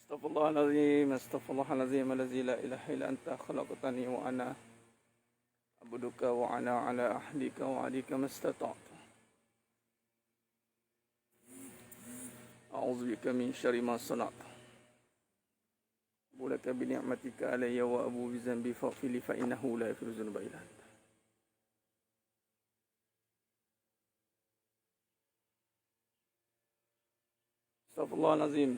Astaghfirullahaladzim, astaghfirullahaladzim, alladzi la ilaha illa anta khalaqtani wa ana abduka wa ana ala ahdika wa adika mastata'tu. A'udzu bika min syarri ma sana'tu. Bulaka bi ni'matika alayya wa abu bi dzanbi faghfirli fa innahu la yaghfiru dzunuba illa anta. Astaghfirullahaladzim.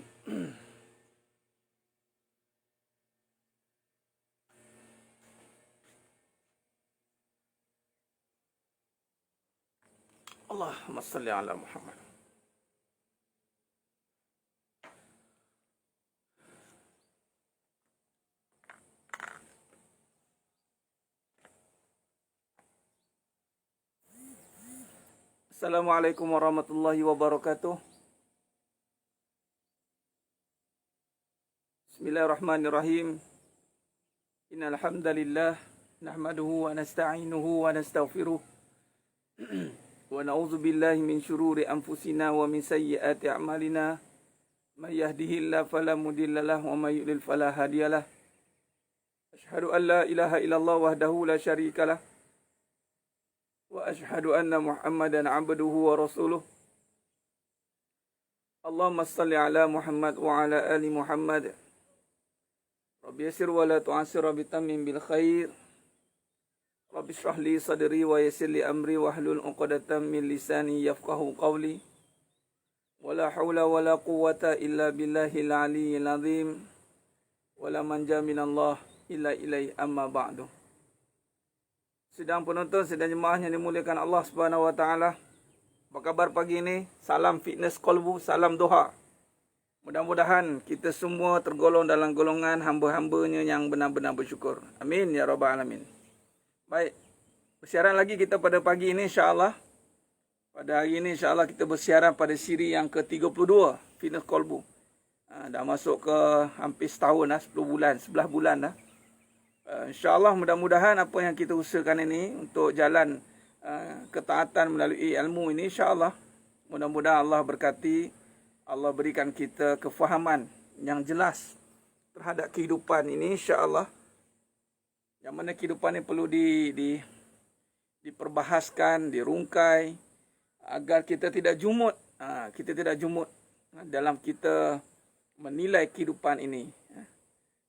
Allahumma salli ala Muhammad. Assalamualaikum warahmatullahi wabarakatuh. Bismillahirrahmanirrahim. Innal hamdalillah nahmaduhu wa nasta'inuhu wa nastaghfiruh. Wa na'udzu billahi min syururi anfusina wa min sayyiati a'malina. May yahdihillahu fala mudilla lahu wa may yudlil fala hadiyalah. Asyhadu an la ilaha illallah wahdahu la syarikalah. Wa asyhadu anna Muhammadan 'abduhu wa rasuluh. Allahumma shalli ala Muhammad wa ala ali Muhammad. Rabbi yassir wa la tu'assir bi tammin bil khair. Rabbi shrah li sadri wa yassir li amri wahlul 'uqdatam min lisani yafqahu qawli. Wala haula wala quwwata illa billahil aliyyil azim. Wala manja minallah illa ilaihi amma ba'du. Sidang penonton, sidang jemaah yang dimuliakan Allah Subhanahu wa taala. Apa kabar pagi ini? Salam fitness kolbu, salam doha. Mudah-mudahan kita semua tergolong dalam golongan hamba-hambanya yang benar-benar bersyukur. Amin ya rabbal alamin. Baik, bersiaran lagi kita pada pagi ini insya-Allah. Pada hari ini insya-Allah kita bersiaran pada siri yang ke-32 Fitness Kolbu. Dah masuk ke hampir setahun dah, 10 bulan, 11 bulan dah. InsyaAllah mudah-mudahan apa yang kita usahakan ini untuk jalan ketaatan melalui ilmu ini, insyaAllah mudah-mudahan Allah berkati, Allah berikan kita kefahaman yang jelas terhadap kehidupan ini, insyaAllah. Yang mana kehidupan ini perlu diperbahaskan, dirungkai agar kita tidak jumut. Kita tidak jumut dalam kita menilai kehidupan ini.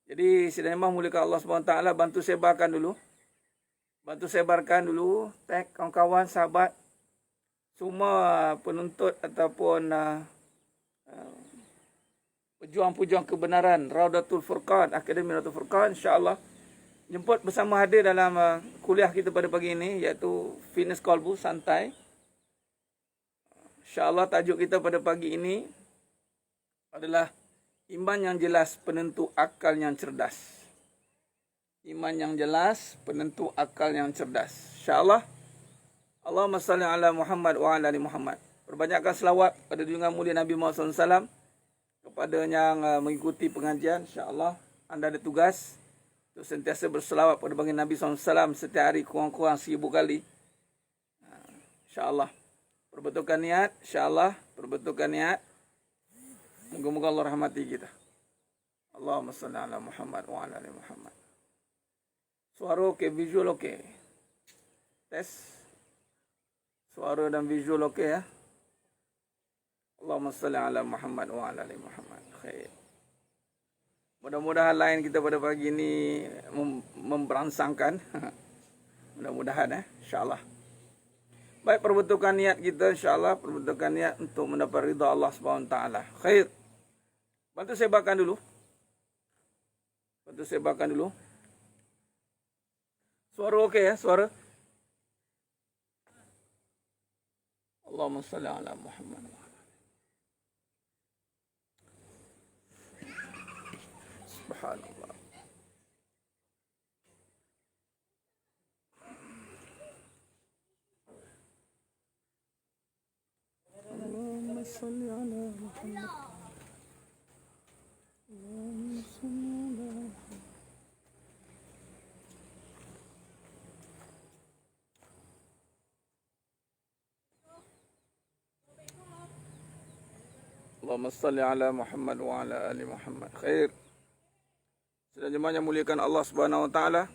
Jadi sidang jemaah muliakan Allah SWT, bantu sebarkan dulu. Bantu sebarkan dulu, tag kawan-kawan, sahabat, semua penuntut ataupun pejuang-pejuang kebenaran Raudatul Furqan, Akademi Raudatul Furqan, insya-Allah jemput bersama hadir dalam kuliah kita pada pagi ini, iaitu Fitness Kolbu Santai. InsyaAllah tajuk kita pada pagi ini adalah iman yang jelas penentu akal yang cerdas. Iman yang jelas penentu akal yang cerdas. InsyaAllah. Allahumma salli ala Muhammad wa ala ali Muhammad. Perbanyakkan selawat pada junjungan mulia Nabi Muhammad SAW. Kepada yang mengikuti pengajian, insyaAllah anda ada tugas untuk sentiasa berselawat pada baginda Nabi SAW setiap hari kurang-kurang 1000 kali. InsyaAllah. Perbetulkan niat. InsyaAllah. Perbetulkan niat. Moga-moga Allah rahmati kita. Allahumma salli ala Muhammad wa ala ali Muhammad. Suara okey, visual okey. Tes. Suara dan visual okey ya. Allahumma salli ala Muhammad wa ala ali Muhammad. Khair. Mudah-mudahan lain kita pada pagi ini memberangsangkan. Mudah-mudahan insya-Allah. Baik, perbetulkan niat kita insya-Allah, perbetulkan niat untuk mendapat ridha Allah Subhanahu wa taala. Khair. Bantu sebarkan dulu. Bantu sebarkan dulu. Suara okey ya, suara. Allahumma salli ala Muhammad. Subhanallah. Allahumma salli ala Muhammad. Allahumma salli ala Muhammad. Allahumma salli ala Muhammad wa ala ali Muhammad. Khair. Sedang jemaah yang muliakan Allah Subhanahu wa taala.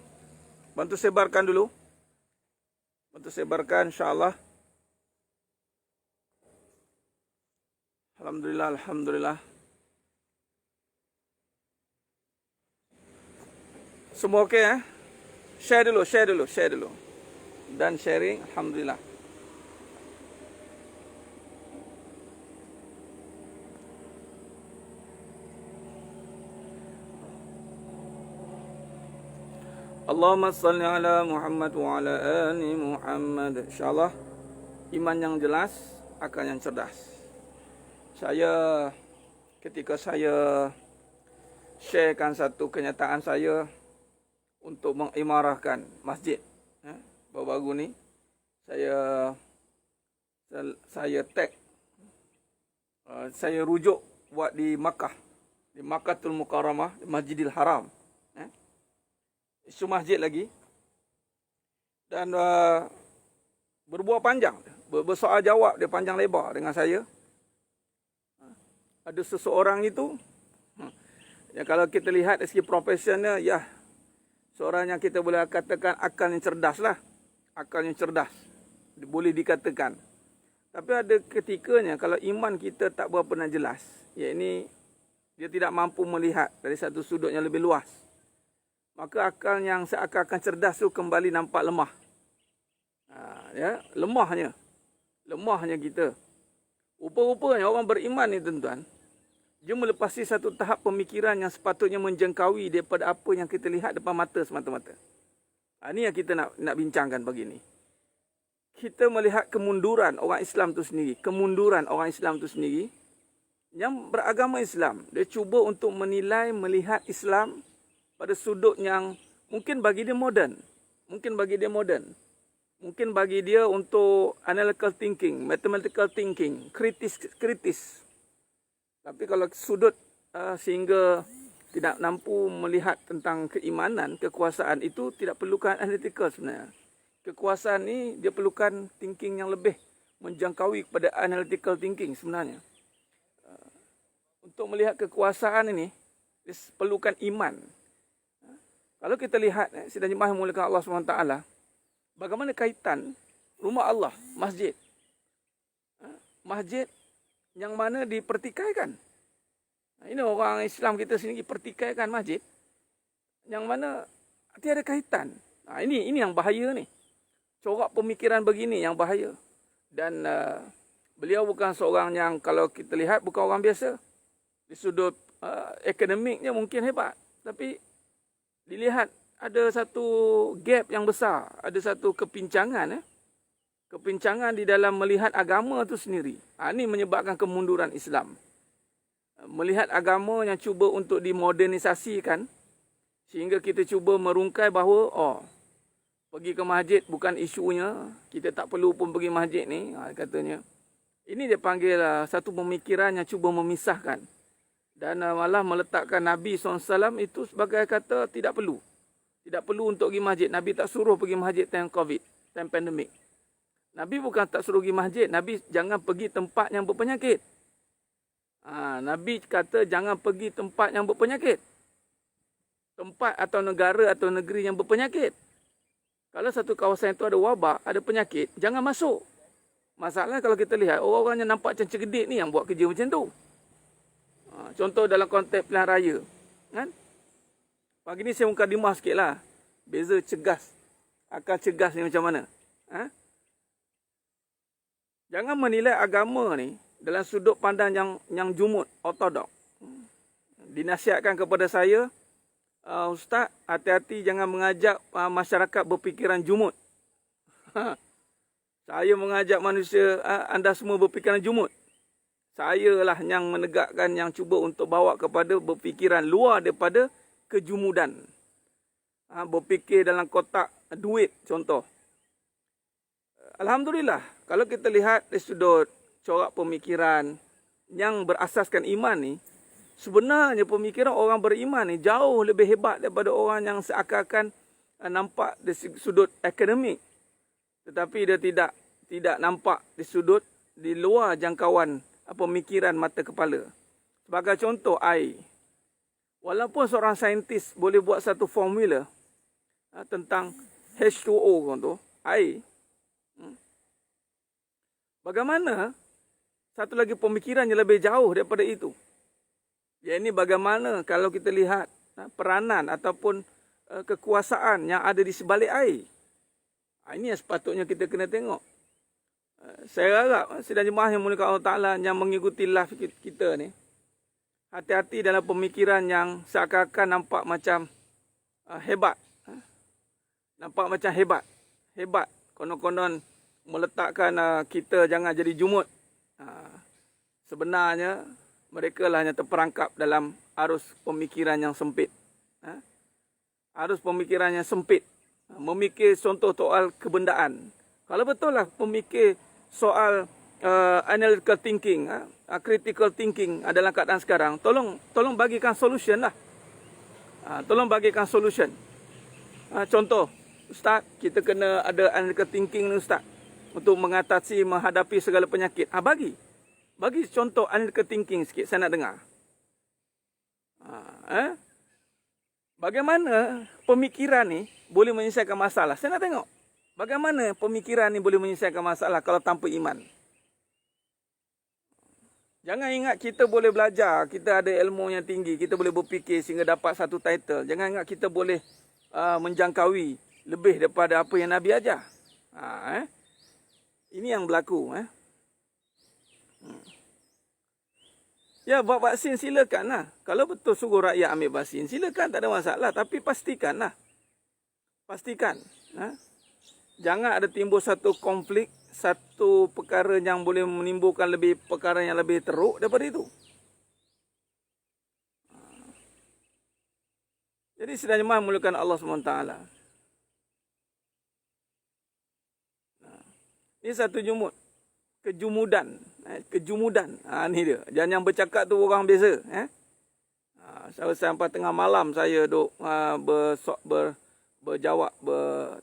Bantu sebarkan dulu. Bantu sebarkan insya-Allah. Alhamdulillah, alhamdulillah. Semua okey eh? Share dulu. Dan sharing, alhamdulillah. Allahumma salli ala Muhammad wa ala ali Muhammad. InsyaAllah iman yang jelas, akal yang cerdas. Ketika saya sharekan satu kenyataan saya untuk mengimarahkan masjid baru-baru ni, saya tag, saya rujuk buat di Makkah, di Makkahul Mukarramah, di Masjidil Haram. Isu masjid lagi. Dan berbuah panjang, bersoal jawab, dia panjang lebar dengan saya. Ada seseorang itu, ya kalau kita lihat dari segi profesional, ya seorang yang kita boleh katakan akal yang cerdas lah. Akal yang cerdas, boleh dikatakan. Tapi ada ketikanya kalau iman kita tak berapa nak jelas, yakni dia tidak mampu melihat dari satu sudut yang lebih luas, maka akal yang seakan-akan cerdas tu kembali nampak lemah. Lemahnya kita. Rupa-rupanya orang beriman ni tuan-tuan, dia melepasi satu tahap pemikiran yang sepatutnya menjangkaui daripada apa yang kita lihat depan mata semata-mata. Ini yang kita nak bincangkan pagi ni. Kita melihat kemunduran orang Islam tu sendiri. Yang beragama Islam, dia cuba untuk menilai, melihat Islam pada sudut yang mungkin bagi dia moden. Mungkin bagi dia untuk analytical thinking, mathematical thinking, kritis. Tapi kalau sudut sehingga tidak mampu melihat tentang keimanan, kekuasaan itu tidak perlukan analytical sebenarnya. Kekuasaan ni dia perlukan thinking yang lebih menjangkaui kepada analytical thinking sebenarnya. Untuk melihat kekuasaan ini, dia perlukan iman. Kalau kita lihat, sidang jemaah yang muliakan Allah SWT, bagaimana kaitan rumah Allah, masjid. Masjid yang mana dipertikaikan. Ini orang Islam kita sendiri pertikaikan masjid, yang mana tiada kaitan. Ini yang bahaya ni. Corak pemikiran begini yang bahaya. Dan beliau bukan seorang yang, kalau kita lihat, bukan orang biasa. Di sudut akademiknya mungkin hebat, tapi dilihat ada satu gap yang besar, ada satu kepincangan di dalam melihat agama itu sendiri. Ini menyebabkan kemunduran Islam. Melihat agama yang cuba untuk dimodernisasikan, sehingga kita cuba merungkai bahawa pergi ke masjid bukan isunya, kita tak perlu pun pergi masjid ni, katanya. Ini dia panggil satu pemikiran yang cuba memisahkan. Dan malah meletakkan Nabi SAW itu sebagai kata tidak perlu. Tidak perlu untuk pergi masjid. Nabi tak suruh pergi masjid time COVID, time pandemik. Nabi bukan tak suruh pergi masjid. Nabi jangan pergi tempat yang berpenyakit. Nabi kata jangan pergi tempat yang berpenyakit. Tempat atau negara atau negeri yang berpenyakit. Kalau satu kawasan itu ada wabak, ada penyakit, jangan masuk. Masalahnya kalau kita lihat, orang-orang yang nampak macam cerdik ni yang buat kerja macam tu. Contoh dalam konteks pilihan raya. Kan? Pagi ni saya mukadimah sikit lah. Beza cegas. Akal cegas ni macam mana. Jangan menilai agama ni dalam sudut pandang yang jumud, ortodok. Dinasihatkan kepada saya, Ustaz, hati-hati jangan mengajak masyarakat berfikiran jumud. Saya mengajak manusia, anda semua berfikiran jumud. Saya lah yang menegakkan, yang cuba untuk bawa kepada berfikiran luar daripada kejumudan. Berfikir dalam kotak duit, contoh. Alhamdulillah, kalau kita lihat dari sudut corak pemikiran yang berasaskan iman ni, sebenarnya pemikiran orang beriman ni jauh lebih hebat daripada orang yang seakan-akan nampak dari sudut akademik. Tetapi dia tidak nampak di sudut di luar jangkauan pemikiran mata kepala. Sebagai contoh, air. Walaupun seorang saintis boleh buat satu formula tentang H2O tu, air. Bagaimana satu lagi pemikiran yang lebih jauh daripada itu? Yang ini bagaimana kalau kita lihat peranan ataupun kekuasaan yang ada di sebalik air. Ini yang sepatutnya kita kena tengok. Saya harap sidang jemaah yang mulia Allah Ta'ala yang mengikuti live kita ni, hati-hati dalam pemikiran yang seakan-akan nampak macam hebat. Nampak macam hebat. Hebat. Konon-konon meletakkan kita jangan jadi jumut. Sebenarnya mereka lah yang terperangkap dalam arus pemikiran yang sempit. Arus pemikiran yang sempit. Memikir contoh soal kebendaan. Kalau betul lah pemikir soal analytical thinking, critical thinking dalam keadaan sekarang, tolong bagikan solution lah. Tolong bagikan solution. Contoh, Ustaz, kita kena ada analytical thinking ni Ustaz, untuk menghadapi segala penyakit. Bagi contoh analytical thinking sikit, saya nak dengar. Bagaimana pemikiran ni boleh menyelesaikan masalah? Saya nak tengok. Bagaimana pemikiran ni boleh menyelesaikan masalah kalau tanpa iman? Jangan ingat kita boleh belajar, kita ada ilmu yang tinggi, kita boleh berfikir sehingga dapat satu title. Jangan ingat kita boleh menjangkaui lebih daripada apa yang Nabi ajar. Ini yang berlaku. Ya, buat vaksin silakanlah. Kalau betul suruh rakyat ambil vaksin, silakan, tak ada masalah. Tapi pastikanlah. Pastikan. Jangan ada timbul satu konflik, satu perkara yang boleh menimbulkan perkara yang lebih teruk daripada itu. Jadi sidang jemaah memerlukan Allah SWT. Ini satu jumud. Kejumudan. Ni dia. Jangan yang bercakap tu orang biasa. Sampai tengah malam saya duk berjawab.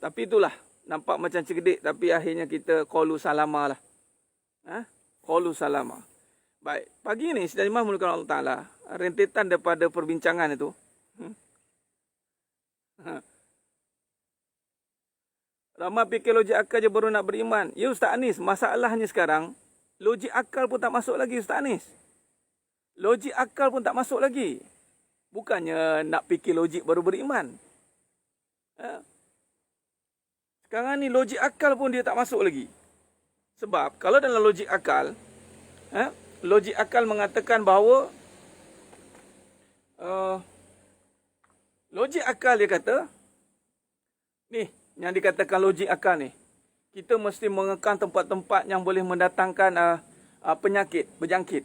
Tapi itulah. Nampak macam cerdik, tapi akhirnya kita qalu salama lah. Qalu salama. Baik, pagi ni sidang jemaah memerlukan Allah Ta'ala, rentetan daripada perbincangan itu. Ramai fikir logik akal je baru nak beriman. Ya Ustaz Anis, masalahnya sekarang, logik akal pun tak masuk lagi Ustaz Anis. Logik akal pun tak masuk lagi. Bukannya nak fikir logik baru beriman. Sekarang ni logik akal pun dia tak masuk lagi. Sebab kalau dalam logik akal, mengatakan bahawa logik akal dia kata, ni yang dikatakan logik akal ni, kita mesti mengekang tempat-tempat yang boleh mendatangkan penyakit, berjangkit.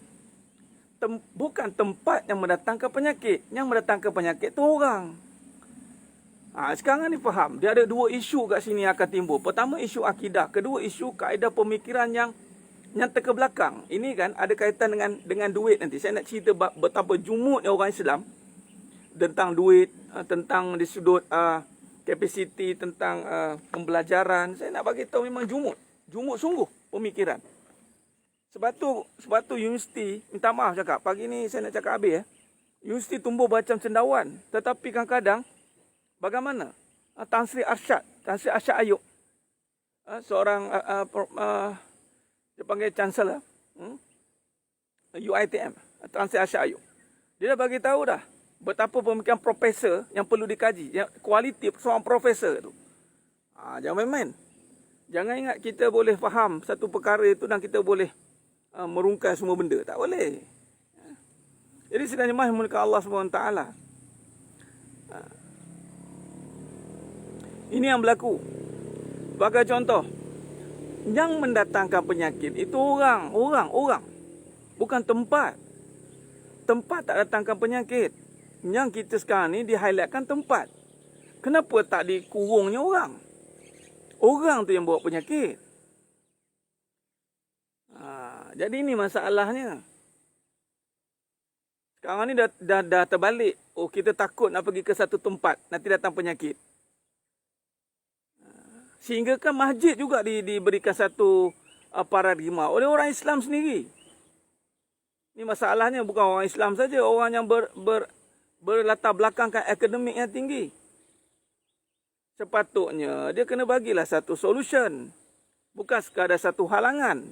Bukan tempat yang mendatangkan penyakit. Yang mendatangkan penyakit tu orang. Sekarang ni faham, dia ada dua isu kat sini akan timbul. Pertama isu akidah, kedua isu kaedah pemikiran yang terkebelakang. Ini kan ada kaitan dengan duit nanti. Saya nak cerita betapa jumudnya orang Islam tentang duit, tentang di sudut kapasiti, tentang pembelajaran. Saya nak bagi tahu memang jumud sungguh pemikiran. Sebab tu universiti, minta maaf cakap, pagi ni saya nak cakap habis universiti tumbuh macam cendawan, tetapi kadang-kadang bagaimana? Tan Sri Arsyad Ayub, seorang dia panggil Chancellor UiTM, Tan Sri Arsyad Ayub. Dia dah bagi tahu dah betapa pemikiran profesor yang perlu dikaji, yang kualiti seorang profesor tu. Jangan main-main. Jangan ingat kita boleh faham satu perkara itu dan kita boleh merungkai semua benda. Tak boleh. Jadi sidang jemaah yang dimuliakan Allah SWT, ini yang berlaku. Sebagai contoh, yang mendatangkan penyakit itu orang. Bukan tempat. Tempat tak datangkan penyakit. Yang kita sekarang ni di-highlightkan tempat. Kenapa tak dikurungnya orang? Orang tu yang bawa penyakit. Jadi ini masalahnya. Sekarang ni dah terbalik. Kita takut nak pergi ke satu tempat, nanti datang penyakit. Sehingga kan masjid juga diberikan satu paradigma oleh orang Islam sendiri. Ini masalahnya bukan orang Islam saja, orang yang berlatar belakangkan akademik yang tinggi. Sepatutnya dia kena bagilah satu solution. Bukan sekadar satu halangan.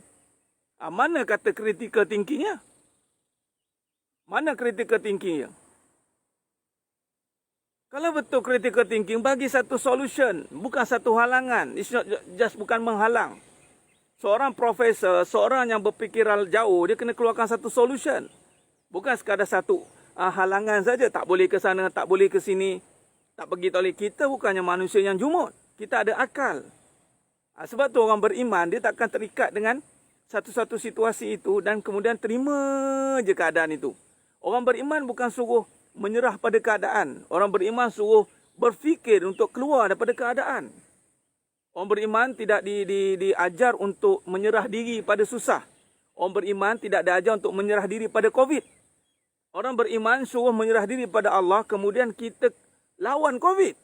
Mana kata critical thinking-nya? Mana critical thinking-nya? Kalau betul critical thinking, bagi satu solution. Bukan satu halangan. It's not just bukan menghalang. Seorang profesor, seorang yang berfikiran jauh, dia kena keluarkan satu solution. Bukan sekadar satu halangan saja. Tak boleh ke sana, tak boleh ke sini. Tak pergi toleh. Kita bukannya manusia yang jumut. Kita ada akal. Sebab tu orang beriman, dia takkan terikat dengan satu-satu situasi itu dan kemudian terima je keadaan itu. Orang beriman bukan suruh menyerah pada keadaan. Orang beriman suruh berfikir untuk keluar daripada keadaan. Orang beriman tidak diajar untuk menyerah diri pada susah. Orang beriman tidak diajar untuk menyerah diri pada COVID. Orang beriman suruh menyerah diri pada Allah, kemudian kita lawan COVID.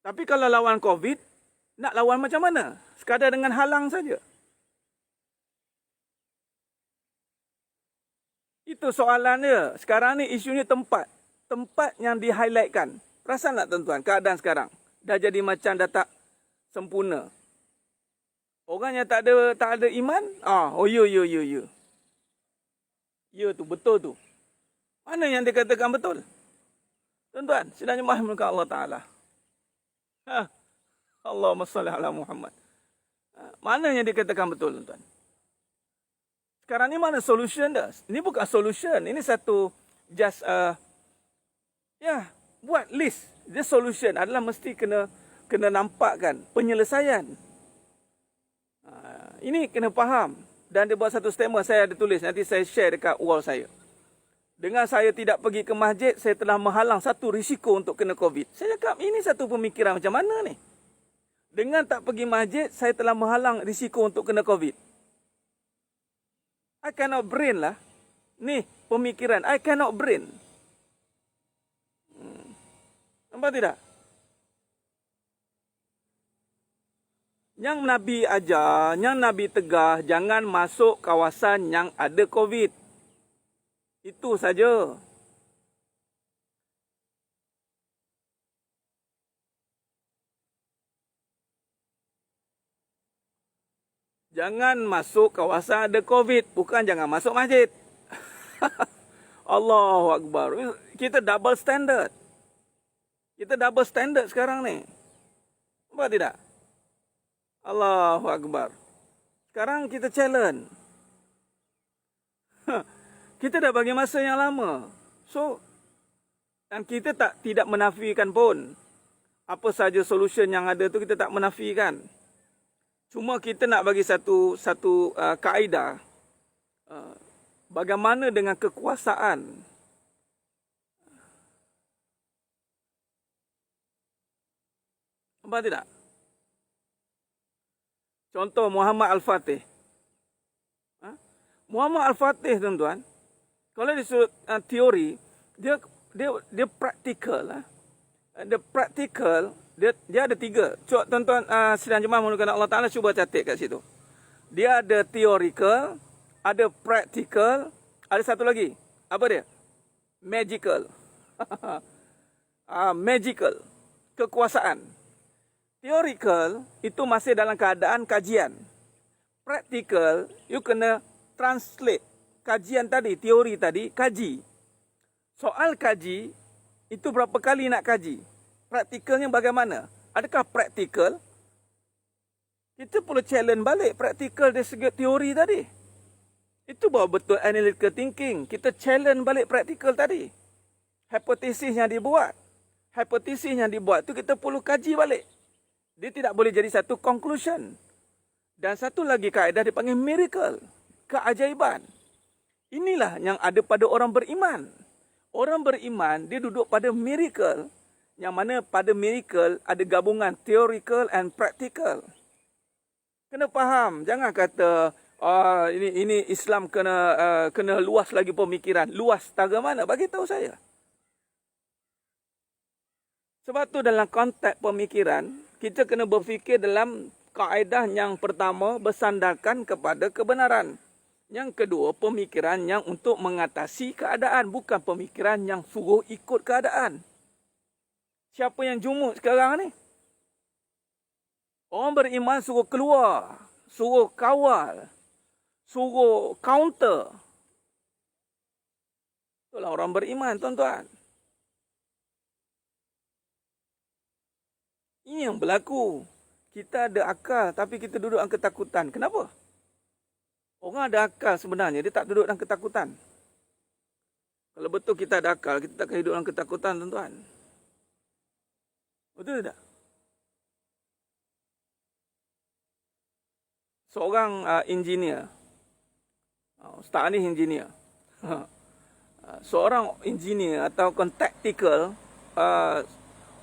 Tapi kalau lawan COVID, nak lawan macam mana? Sekadar dengan halang saja. Itu soalan dia. Sekarang ni isunya tempat. Tempat yang di-highlightkan. Perasan tak tuan-tuan keadaan sekarang? Dah jadi macam dah tak sempurna. Orang yang tak ada iman, ya. Ya tu, betul tu. Mana yang dikatakan betul? Tuan-tuan, sedang memahami Allah Ta'ala. Allahumma salli ala Muhammad. Mana yang dikatakan betul, tuan-tuan? Sekarang ni mana solution dah? Ini bukan solution. Ini satu just buat list. The solution adalah mesti kena nampakkan penyelesaian. Ini kena faham. Dan dia buat satu statement, saya ada tulis. Nanti saya share dekat wall saya. Dengan saya tidak pergi ke masjid, saya telah menghalang satu risiko untuk kena COVID. Saya cakap, ini satu pemikiran macam mana ni? Dengan tak pergi masjid, saya telah menghalang risiko untuk kena COVID. I cannot brain lah. Ni pemikiran. I cannot brain. Nampak tidak? Yang Nabi ajar, yang Nabi tegah, jangan masuk kawasan yang ada COVID. Itu saja. Jangan masuk kawasan ada COVID. Bukan jangan masuk masjid. Allahu Akbar. Kita double standard. Kita double standard sekarang ni. Nampak tidak? Allahu Akbar. Sekarang kita challenge. Kita dah bagi masa yang lama. So, dan kita tidak menafikan pun. Apa saja solution yang ada tu kita tak menafikan. Cuma kita nak bagi satu kaedah. Bagaimana dengan kekuasaan? Nampak tidak? Contoh Muhammad Al-Fatih. Muhammad Al-Fatih, tuan-tuan, kalau disebut teori, dia praktikal. Dia praktikal, dia ada tiga. Cuba tuan-tuan sidang jemaah menggunakan Allah Ta'ala, cuba catat kat situ. Dia ada theoretical, ada practical, ada satu lagi. Apa dia? Magical. Magical. Kekuasaan. Theoretical, itu masih dalam keadaan kajian. Practical, you kena translate kajian tadi, teori tadi, kaji. Soal kaji, itu berapa kali nak kaji? Praktikalnya bagaimana? Adakah praktikal? Kita perlu challenge balik praktikal dari segi teori tadi. Itu baru betul analytical thinking. Kita challenge balik praktikal tadi. Hipotesis yang dibuat. Hipotesis yang dibuat tu kita perlu kaji balik. Dia tidak boleh jadi satu conclusion. Dan satu lagi kaedah dipanggil miracle. Keajaiban. Inilah yang ada pada orang beriman. Orang beriman, dia duduk pada miracle. Yang mana pada miracle ada gabungan theoretical and practical. Kena faham. Jangan kata, ini Islam kena luas lagi pemikiran. Luas taga mana? Bagi tahu saya. Sebab tu dalam konteks pemikiran, kita kena berfikir dalam kaedah yang pertama bersandarkan kepada kebenaran. Yang kedua, pemikiran yang untuk mengatasi keadaan, bukan pemikiran yang suruh ikut keadaan. Siapa yang jumuk sekarang ni? Orang beriman suruh keluar, suruh kawal, suruh counter. Itulah orang beriman, tuan-tuan. Ini yang berlaku. Kita ada akal tapi kita duduk dalam ketakutan. Kenapa? Orang ada akal sebenarnya, dia tak duduk dalam ketakutan. Kalau betul kita ada akal, kita takkan hidup dalam ketakutan, tuan-tuan. Betul tak? Seorang engineer. Ustaz ni engineer. Seorang engineer atau tactical,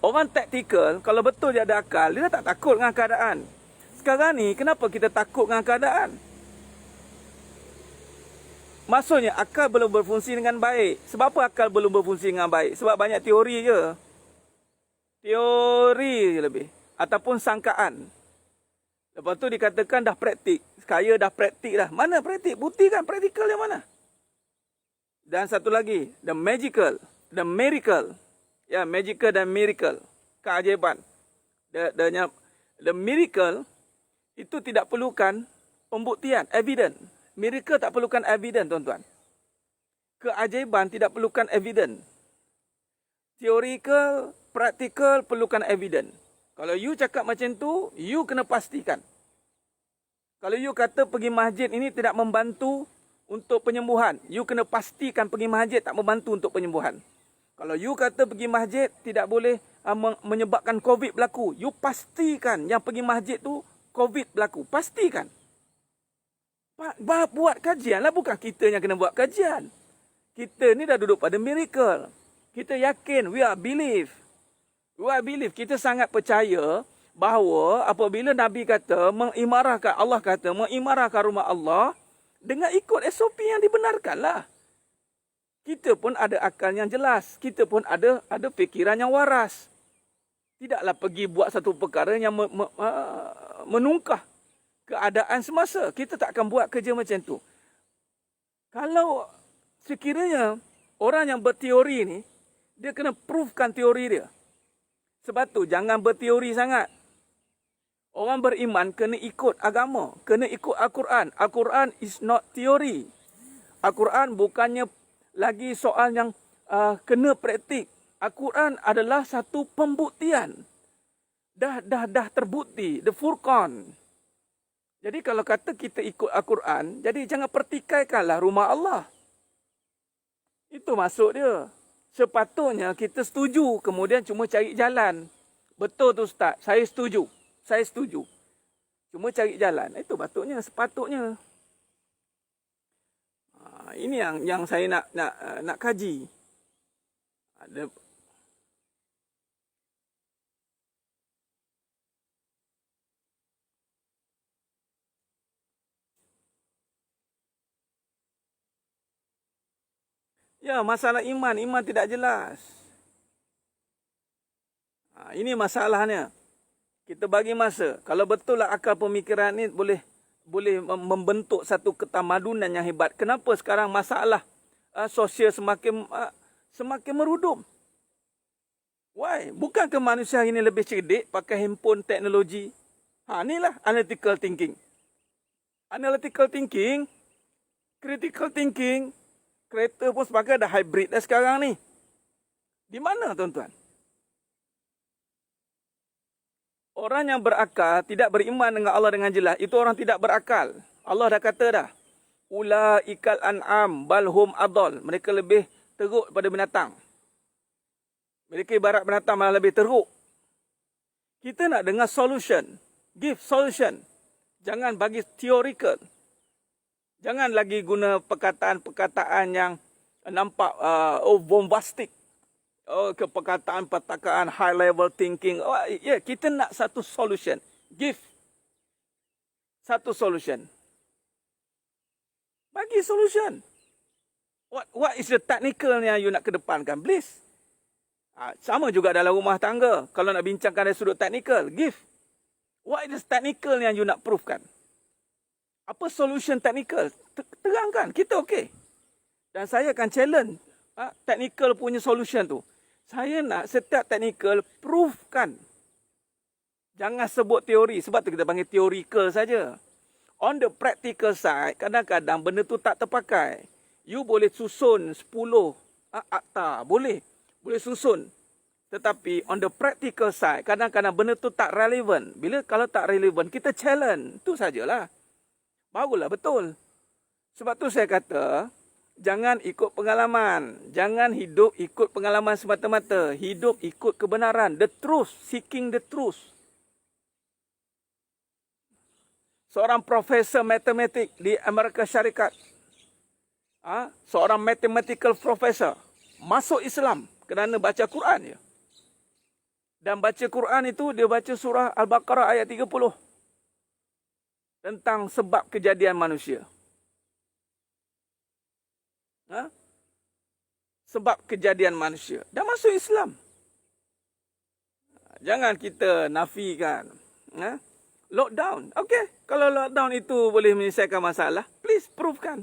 orang taktikal, kalau betul dia ada akal, dia tak takut dengan keadaan. Sekarang ni, kenapa kita takut dengan keadaan? Maksudnya, akal belum berfungsi dengan baik. Sebab apa akal belum berfungsi dengan baik? Sebab banyak teori je. Teori je lebih. Ataupun sangkaan. Lepas tu dikatakan dah praktik. Kaya dah praktik dah. Mana praktik? Buktikan praktikal yang mana? Dan satu lagi, the magical, the miracle. Ya, magical dan miracle. Keajaiban. The miracle itu tidak perlukan pembuktian, evidence. Miracle tak perlukan evidence, tuan-tuan. Keajaiban tidak perlukan evidence. Theoretical, practical perlukan evidence. Kalau you cakap macam tu, you kena pastikan. Kalau you kata pergi masjid ini tidak membantu untuk penyembuhan, you kena pastikan pergi masjid tak membantu untuk penyembuhan. Kalau you kata pergi masjid tidak boleh menyebabkan COVID berlaku, you pastikan yang pergi masjid tu COVID berlaku. Pastikan. Buat kajian lah, bukan kita yang kena buat kajian. Kita ni dah duduk pada miracle. Kita yakin, we are believe. We are believe. Kita sangat percaya bahawa apabila Nabi kata, mengimarahkan, Allah kata, mengimarahkan rumah Allah, dengan ikut SOP yang dibenarkan lah. Kita pun ada akal yang jelas. Kita pun ada fikiran yang waras. Tidaklah pergi buat satu perkara yang menungkah keadaan semasa. Kita tak akan buat kerja macam tu. Kalau sekiranya orang yang berteori ni, dia kena proofkan teori dia. Sebab tu jangan berteori sangat. Orang beriman kena ikut agama. Kena ikut Al-Quran. Al-Quran is not theory. Al-Quran bukannya lagi soal yang kena praktik. Al-Quran adalah satu pembuktian. Dah terbukti. The Furqan. Jadi kalau kata kita ikut Al-Quran, jadi jangan pertikaikanlah rumah Allah. Itu maksud dia. Sepatutnya kita setuju, kemudian cuma cari jalan. Betul tu Ustaz, saya setuju. Saya setuju. Cuma cari jalan. Itu patutnya, sepatutnya. Ini yang saya nak kaji. Ya, masalah iman. Iman tidak jelas. Ini masalahnya. Kita bagi masa. Kalau betul lah akal pemikiran ni boleh membentuk satu ketamadunan yang hebat. Kenapa sekarang masalah sosial semakin merudup? Why? Bukankah manusia ini lebih cerdik pakai handphone teknologi? Inilah analytical thinking. Analytical thinking, critical thinking, kereta pun sebagai dah hybrid dah sekarang ni. Di mana tuan-tuan? Orang yang berakal tidak beriman dengan Allah dengan jelas, itu orang tidak berakal. Allah dah kata dah. Ulaikal an'am balhum adol. Mereka lebih teruk daripada binatang. Mereka ibarat binatang malah lebih teruk. Kita nak dengar solution. Give solution. Jangan bagi theoretical. Jangan lagi guna perkataan-perkataan yang nampak bombastic. Ke perkataan high level thinking. Kita nak satu solution. Give satu solution. Bagi solution. What is the technical yang you nak kedepankan? Please. Sama juga dalam rumah tangga. Kalau nak bincangkan dari sudut technical, give. What is the technical yang you nak proofkan? Apa solution technical? Terangkan, kita okey. Dan saya akan challenge technical punya solution tu. Saya nak setiap technical proofkan. Jangan sebut teori, sebab tu kita panggil theoretical saja. On the practical side, kadang-kadang benda tu tak terpakai. You boleh susun 10 akta, boleh susun. Tetapi on the practical side, kadang-kadang benda tu tak relevan. Kalau tak relevan, kita challenge. Itu sajalah. Barulah betul. Sebab tu saya kata, jangan ikut pengalaman. Jangan hidup ikut pengalaman semata-mata. Hidup ikut kebenaran. The truth. Seeking the truth. Seorang profesor matematik di Amerika Syarikat. Seorang mathematical professor. Masuk Islam kerana baca Quran je. Dan baca Quran itu, dia baca surah Al-Baqarah ayat 30. Tentang sebab kejadian manusia. Sebab kejadian manusia. Dah masuk Islam. Jangan kita nafikan. Lockdown. Okey. Kalau lockdown itu boleh menyelesaikan masalah, please proofkan.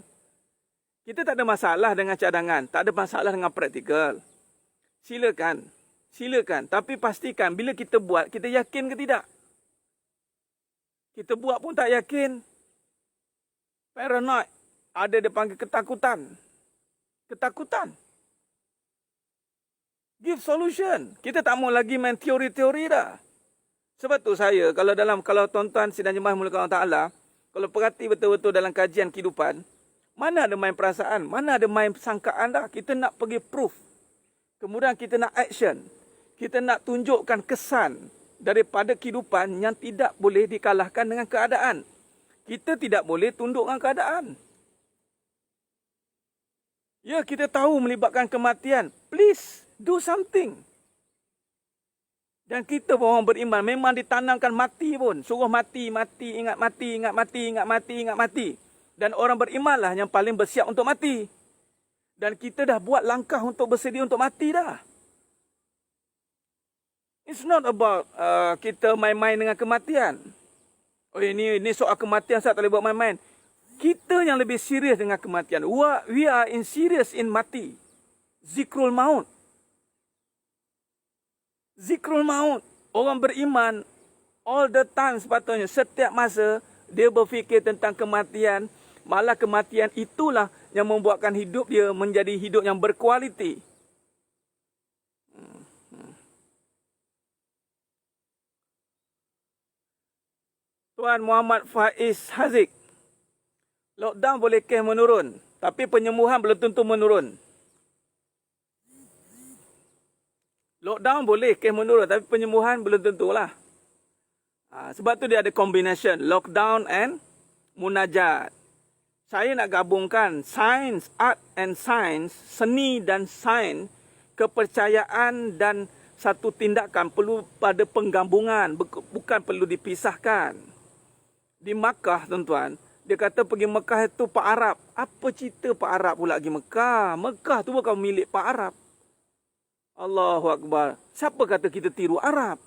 Kita tak ada masalah dengan cadangan. Tak ada masalah dengan praktikal. Silakan. Tapi pastikan bila kita buat, kita yakin ke tidak? Kita buat pun tak yakin. Paranoid. Ada dia panggil ketakutan. Give solution. Kita tak mau lagi main teori-teori dah. Sebab tu saya, kalau tuan-tuan sidang jemaah mulakan Allah Ta'ala, kalau perhati betul-betul dalam kajian kehidupan, mana ada main perasaan, mana ada main sangkaan dah. Kita nak pergi proof. Kemudian kita nak action. Kita nak tunjukkan kesan daripada kehidupan yang tidak boleh dikalahkan dengan keadaan. Kita tidak boleh tunduk dengan keadaan. Ya, kita tahu melibatkan kematian. Please, do something. Dan kita orang beriman memang ditanamkan mati pun. Suruh mati, ingat mati. Dan orang berimanlah yang paling bersiap untuk mati. Dan kita dah buat langkah untuk bersedia untuk mati dah. It's not about kita main-main dengan kematian. Oh, ini soal kematian, saya tak boleh buat main-main. Kita yang lebih serius dengan kematian. We are in serious in mati. Zikrul maut. Orang beriman all the time sepatutnya. Setiap masa dia berfikir tentang kematian. Malah kematian itulah yang membuatkan hidup dia menjadi hidup yang berkualiti. Tuan Muhammad Faiz Haziq. Lockdown boleh kes menurun. Tapi penyembuhan belum tentu menurun. Lockdown boleh kes menurun. Tapi penyembuhan belum tentulah. Sebab tu dia ada combination. Lockdown and munajat. Saya nak gabungkan sains, art and science, seni dan sains, kepercayaan dan satu tindakan perlu pada penggabungan. Bukan perlu dipisahkan. Di Makkah, tuan-tuan, dia kata pergi Mekah itu Pak Arab. Apa cerita Pak Arab pula pergi Mekah? Mekah tu bukan milik Pak Arab. Allahu Akbar. Siapa kata kita tiru Arab?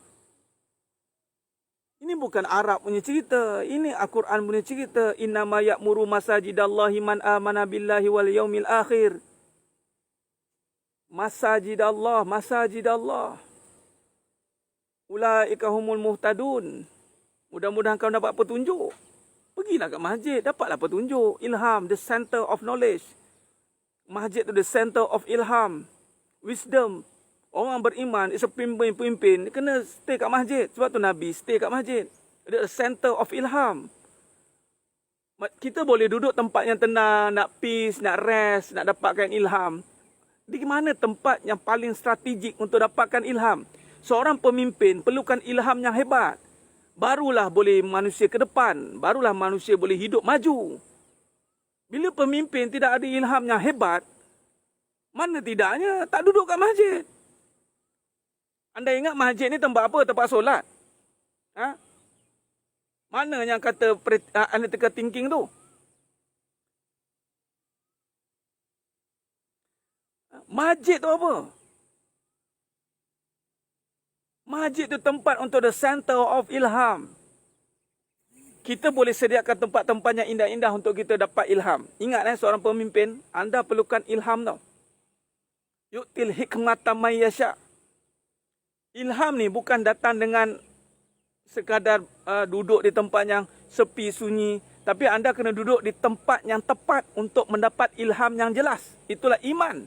Ini bukan Arab punya cerita. Ini Al-Quran punya cerita. Innama ya'muru masajidallahi man amana billahi wal yaumil akhir. Masajidallah. Ulaika humul muhtadun. Mudah-mudahan kau dapat petunjuk. Pergilah kat masjid, dapatlah petunjuk. Ilham, the center of knowledge. Masjid tu the center of ilham. Wisdom. Orang beriman, is a pemimpin, kena stay kat masjid. Sebab tu Nabi stay kat masjid. The center of ilham. Kita boleh duduk tempat yang tenang, nak peace, nak rest, nak dapatkan ilham. Di mana tempat yang paling strategik untuk dapatkan ilham? Seorang pemimpin perlukan ilham yang hebat. Barulah boleh manusia ke depan. Barulah manusia boleh hidup maju. Bila pemimpin tidak ada ilham yang hebat, mana tidaknya tak duduk kat masjid. Anda ingat masjid ni tempat apa? Tempat solat. Mana yang kata analytical thinking tu? Masjid tu apa? Masjid tu tempat untuk the center of ilham. kita boleh sediakan tempat-tempat yang indah-indah untuk kita dapat ilham. Ingat seorang pemimpin, anda perlukan ilham tau. Yu'til hikmata may yasha. Ilham ni bukan datang dengan sekadar duduk di tempat yang sepi sunyi, tapi anda kena duduk di tempat yang tepat untuk mendapat ilham yang jelas. Itulah iman.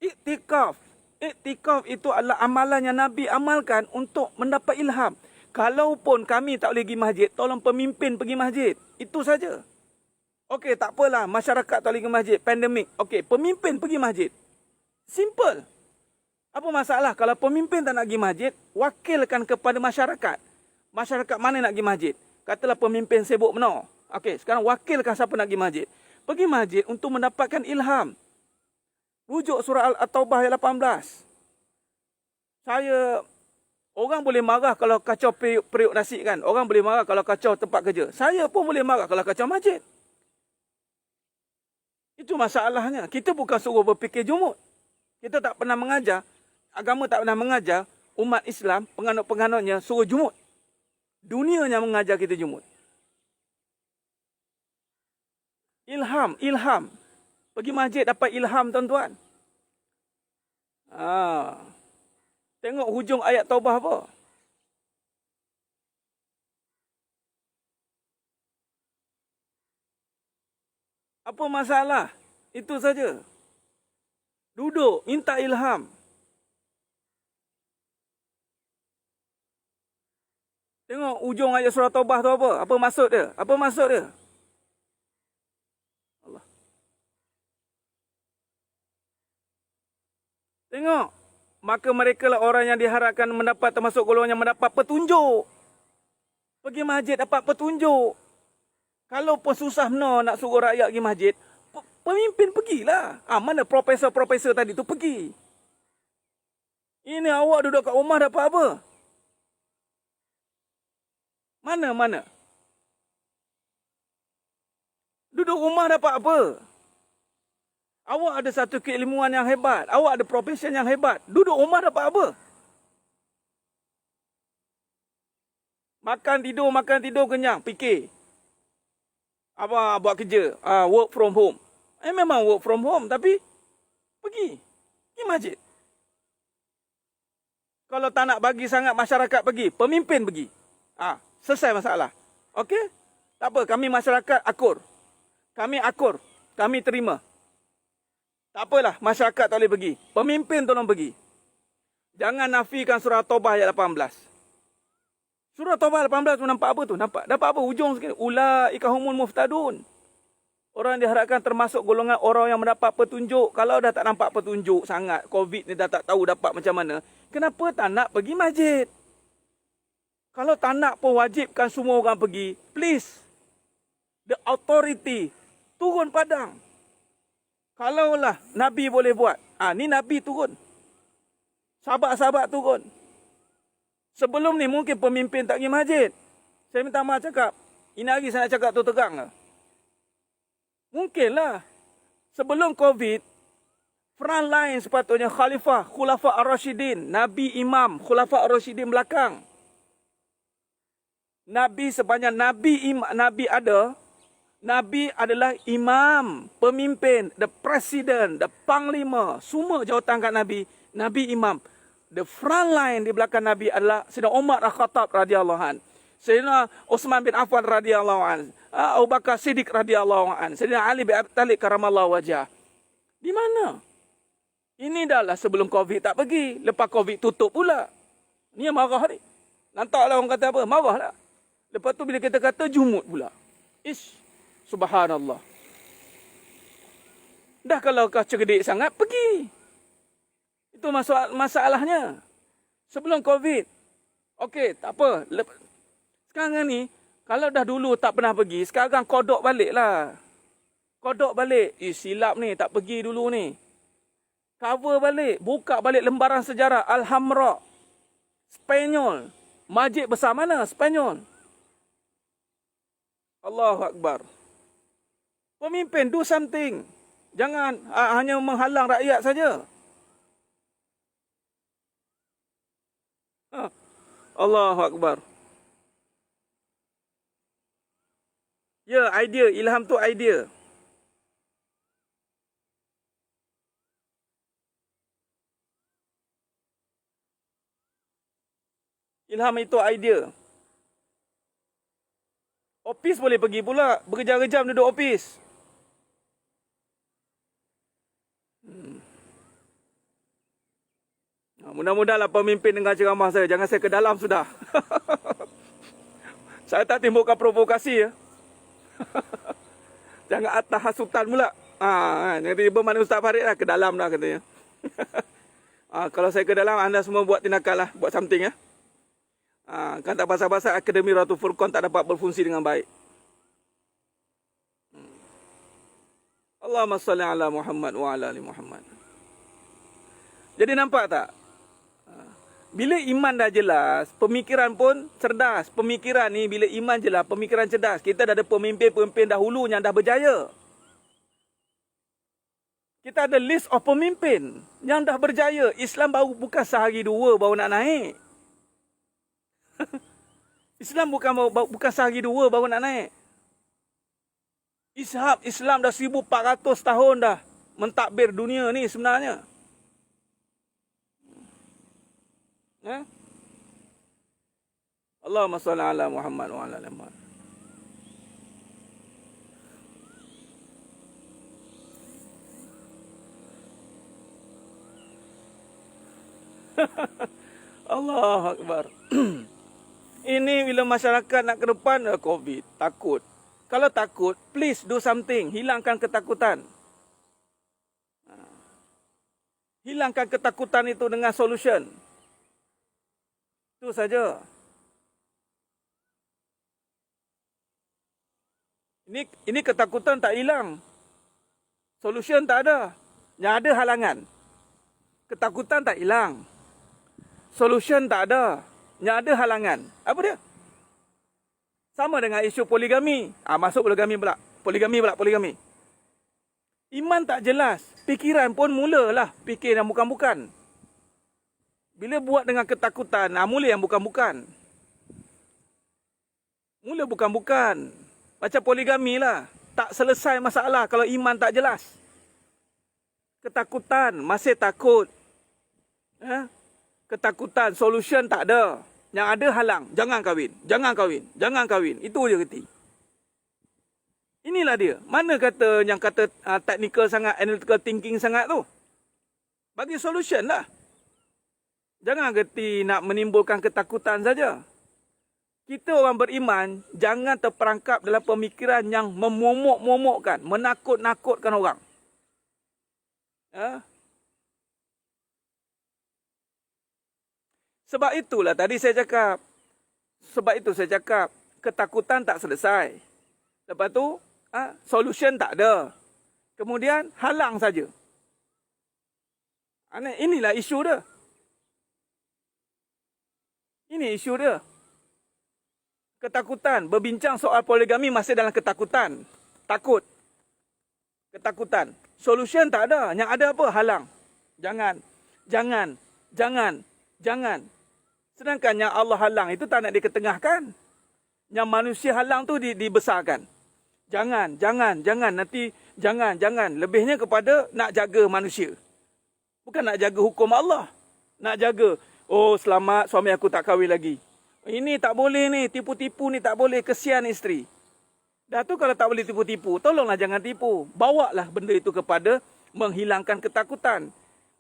Iktikaf. Iktikaf itu adalah amalan yang Nabi amalkan untuk mendapat ilham. Kalaupun kami tak boleh pergi masjid, tolong pemimpin pergi masjid. Itu saja. Okey, tak apalah. Masyarakat tak boleh pergi masjid. Pandemik. Okey, pemimpin pergi masjid. Simple. Apa masalah kalau pemimpin tak nak pergi masjid, wakilkan kepada masyarakat. Masyarakat mana nak pergi masjid? Katalah pemimpin sibuk benar. Okey, sekarang wakilkan siapa nak pergi masjid. Pergi masjid untuk mendapatkan ilham. Rujuk surah At-Taubah ayat 18. Orang boleh marah kalau kacau periuk nasi kan. Orang boleh marah kalau kacau tempat kerja. Saya pun boleh marah kalau kacau masjid. Itu masalahnya. Kita bukan suruh berfikir jumud. Kita tak pernah mengajar. Agama tak pernah mengajar umat Islam, penganut-penganutnya suruh jumud. Dunia yang mengajar kita jumud. Ilham. Pergi masjid dapat ilham tuan-tuan. Tengok hujung ayat Taubah apa. Apa masalah? Itu saja. Duduk, minta ilham. Tengok ujung ayat surah Taubah tu apa? Apa maksud dia? Allah. Tengok. Maka mereka lah orang yang diharapkan mendapat termasuk golongan yang mendapat petunjuk. Pergi masjid dapat petunjuk. Kalau pun susah benar nak suruh rakyat pergi masjid, pemimpin pergilah. Mana profesor-profesor tadi tu pergi. Ini awak duduk kat rumah dapat apa? Mana? Duduk rumah dapat apa? Awak ada satu keilmuan yang hebat. Awak ada profession yang hebat. Duduk rumah dapat apa? Makan tidur kenyang. Fikir. Apa buat kerja? Work from home. Memang work from home. Tapi pergi masjid. Kalau tak nak bagi sangat masyarakat pergi, pemimpin pergi. Selesai masalah. Okey? Tak apa, kami masyarakat akur. Kami terima. Tak apalah, masyarakat tak boleh pergi. Pemimpin tolong pergi. Jangan nafikan surah Taubah ayat 18. Surah Taubah ayat 18 tu nampak apa tu? Dapat apa? Ujung sikit. Ulaika humul muftadun. Orang diharapkan termasuk golongan orang yang mendapat petunjuk. Kalau dah tak nampak petunjuk sangat, COVID ni dah tak tahu dapat macam mana, kenapa tak nak pergi masjid? Kalau tak nak pun wajibkan semua orang pergi. Please. The authority. Turun padang. Kalaulah Nabi boleh buat. Ni Nabi turun. Sahabat-sahabat turun. Sebelum ni mungkin pemimpin tak pergi masjid. Saya minta maaf cakap. Ini hari saya nak cakap tu terang lah. Mungkinlah. Sebelum COVID, front line sepatutnya Khulafa Ar-Rashidin. Nabi Imam, Khulafa Ar-Rashidin belakang. Nabi sebanyak Nabi ada. Nabi adalah imam, pemimpin, the president, the panglima. Semua jawatan kat Nabi. Nabi imam. The front line di belakang Nabi adalah Sayyidina Umar Al-Khattab radhiyallahu an. Sayyidina Uthman bin Affan radhiyallahu an. Abu Bakar Siddiq radhiyallahu an. Sayyidina Ali bin Abi Thalib karamallahu wajah. Di mana? Ini dah lah sebelum COVID tak pergi. Lepas COVID tutup pula. Ni yang marah ni. Nantaklah orang kata apa? Marah lah. Lepas tu bila kita kata jumud pula. Subhanallah. Dah kalau kau cerdik sangat, pergi. Itu masalahnya. Sebelum COVID. Okey, tak apa. Sekarang ni, kalau dah dulu tak pernah pergi, sekarang kodok balik lah. Kodok balik. Silap ni, tak pergi dulu ni. Cover balik. Buka balik lembaran sejarah. Al-Hamra. Spanyol. Masjid besar mana? Spanyol. Allahu Akbar. Pemimpin, do something. Jangan hanya menghalang rakyat saja. Allahu Akbar. Ya, idea. Ilham tu idea. Ilham itu idea. Office boleh pergi pula. Berjam-jam duduk office. Mudah-mudahlah pemimpin dengar ceramah saya. Jangan saya ke dalam sudah. Saya tak timbulkan provokasi ya. Jangan atas hasutan pula. Nanti mana Ustaz Farid lah ke dalam dah katanya. Kalau saya ke dalam, anda semua buat tindakan lah. Buat something ya. Kan tak pasal-pasal Akademi Ratu Furqan tak dapat berfungsi dengan baik. Allahumma salli ala Muhammad wa ala ali Muhammad. Jadi nampak tak? Bila iman dah jelas, pemikiran pun cerdas. Pemikiran ni bila iman jelas, pemikiran cerdas. Kita dah ada pemimpin-pemimpin dahulu yang dah berjaya. Kita ada list of pemimpin yang dah berjaya. Islam baru bukan sehari dua baru nak naik. Islam bukan sehari dua baru nak naik. Islam dah 1400 tahun dah mentadbir dunia ni sebenarnya. Allahumma salli ala Muhammad wa ala ali Muhammad. Allahu Akbar. Ini bila masyarakat nak ke depan COVID, takut. Kalau takut, please do something. Hilangkan ketakutan. Hilangkan ketakutan itu dengan solution. Itu saja. Ini ketakutan tak hilang. Solution tak ada. Yang ada halangan. Ketakutan tak hilang. Solution tak ada. Yang ada halangan. Apa dia? Sama dengan isu poligami. Masuk poligami pula. Poligami. Iman tak jelas. Fikiran pun mulalah fikir yang bukan-bukan. Bila buat dengan ketakutan, mula yang bukan-bukan. Mula bukan-bukan. Macam poligami lah. Tak selesai masalah kalau iman tak jelas. Ketakutan, masih takut. Ketakutan, solution tak ada. Yang ada halang, jangan kahwin. Itu je reti. Inilah dia. Mana yang kata technical sangat, analytical thinking sangat tu? Bagi solution lah. Jangan reti nak menimbulkan ketakutan saja. Kita orang beriman, jangan terperangkap dalam pemikiran yang memomok-momokkan, menakut-nakutkan orang. Sebab itulah tadi saya cakap. Ketakutan tak selesai. Lepas tu, solution tak ada. Kemudian, halang saja. Inilah isu dia. Ini isu dia. Ketakutan. Berbincang soal poligami masih dalam ketakutan. Takut. Ketakutan. Solution tak ada. Yang ada apa? Halang. Jangan. Sedangkan yang Allah halang itu tak nak diketengahkan. Yang manusia halang tu dibesarkan. Jangan. Nanti jangan. Lebihnya kepada nak jaga manusia. Bukan nak jaga hukum Allah. Nak jaga. Oh, selamat suami aku tak kahwin lagi. Ini tak boleh ni. Tipu-tipu ni tak boleh. Kesian isteri. Dah tu kalau tak boleh tipu-tipu, tolonglah jangan tipu. Bawalah benda itu kepada menghilangkan ketakutan.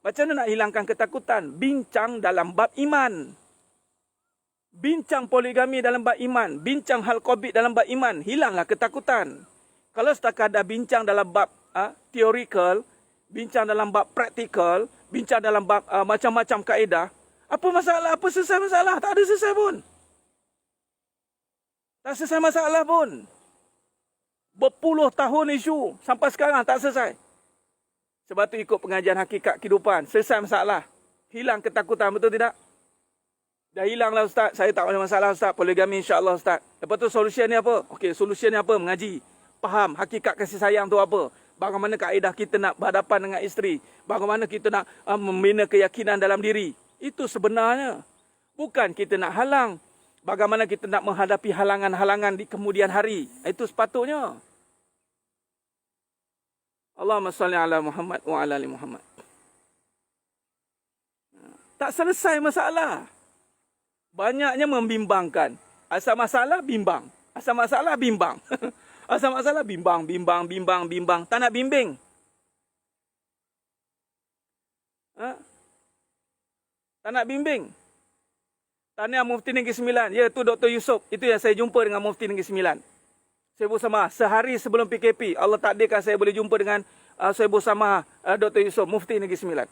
Macam mana nak hilangkan ketakutan? Bincang dalam bab iman. Bincang poligami dalam bab iman. Bincang hal COVID dalam bab iman. Hilanglah ketakutan. Kalau setakat dah bincang dalam bab theoretical, bincang dalam bab praktikal, bincang dalam bab macam-macam kaedah, apa masalah? Apa selesai masalah? Tak ada selesai pun. Tak selesai masalah pun. Berpuluh tahun isu. Sampai sekarang tak selesai. Sebab tu ikut pengajian hakikat kehidupan. Selesai masalah. Hilang ketakutan. Betul tidak? Dah hilanglah Ustaz. Saya tak ada masalah Ustaz. Poligami insyaAllah Ustaz. Lepas tu solution ni apa? Okey, solution ni apa? Mengaji. Faham hakikat kasih sayang tu apa? Bagaimana kaedah kita nak berhadapan dengan isteri. Bagaimana kita nak membina keyakinan dalam diri. Itu sebenarnya. Bukan kita nak halang. Bagaimana kita nak menghadapi halangan-halangan di kemudian hari. Itu sepatutnya. Allahumma salli ala Muhammad wa ala ali Muhammad. Tak selesai masalah. Banyaknya membimbangkan. Asal masalah, bimbang. Asal masalah, bimbang. Asal masalah, bimbang. Tak nak bimbing. Tak nak bimbing. Tahniah Mufti Negeri Sembilan. Ya, tu Dr. Yusof. Itu yang saya jumpa dengan Mufti Negeri Sembilan. Saya bersama sehari sebelum PKP. Allah takdirkan saya boleh jumpa dengan saya bersama Dr. Yusof, Mufti Negeri Sembilan.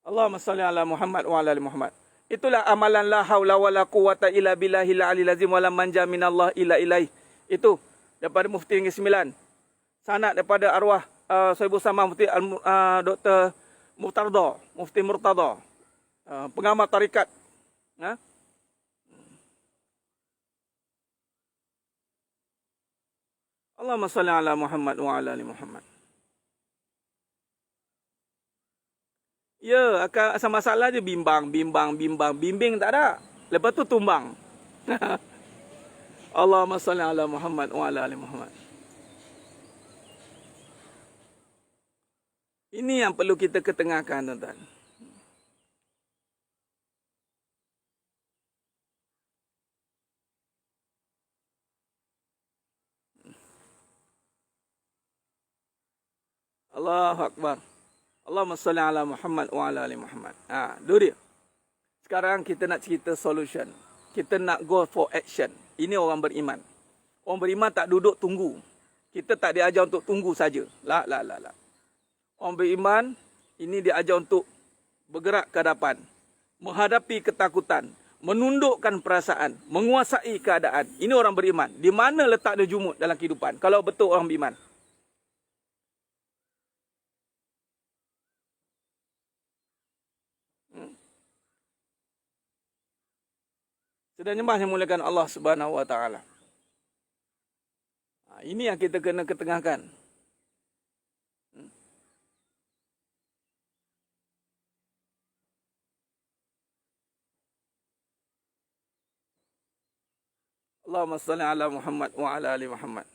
Allahumma salli ala Muhammad wa ala ali Muhammad. Itulah amalan la haula wala quwata illa billahil aliyil azim wala manja minallah illa ilaih. Itu daripada Mufti Negeri Sembilan. Sanad daripada arwah saya bersama Mufti Dr. Mufti Murtada, pengamat tarikat. Allahumma salli ala Muhammad wa ala ali Muhammad. Ya, asal masalah je bimbang. Bimbing tak ada. Lepas tu tumbang. Allahumma salli ala Muhammad wa ala ali Muhammad. Ini yang perlu kita ketengahkan, tuan-tuan. Allahu Akbar. Allahumma salli ala Muhammad wa ala ali Muhammad. Itu dia. Sekarang kita nak cerita solution. Kita nak go for action. Ini orang beriman. Orang beriman tak duduk tunggu. Kita tak diajar untuk tunggu saja. La. Orang beriman, ini diajar untuk bergerak ke hadapan. Menghadapi ketakutan. Menundukkan perasaan. Menguasai keadaan. Ini orang beriman. Di mana letak dia jumut dalam kehidupan? Kalau betul orang beriman. Sedang nyembah yang muliakan Allah Subhanahu wa taala. Ini yang kita kena ketengahkan. Allahumma salli ala Muhammad wa ala ali Muhammad.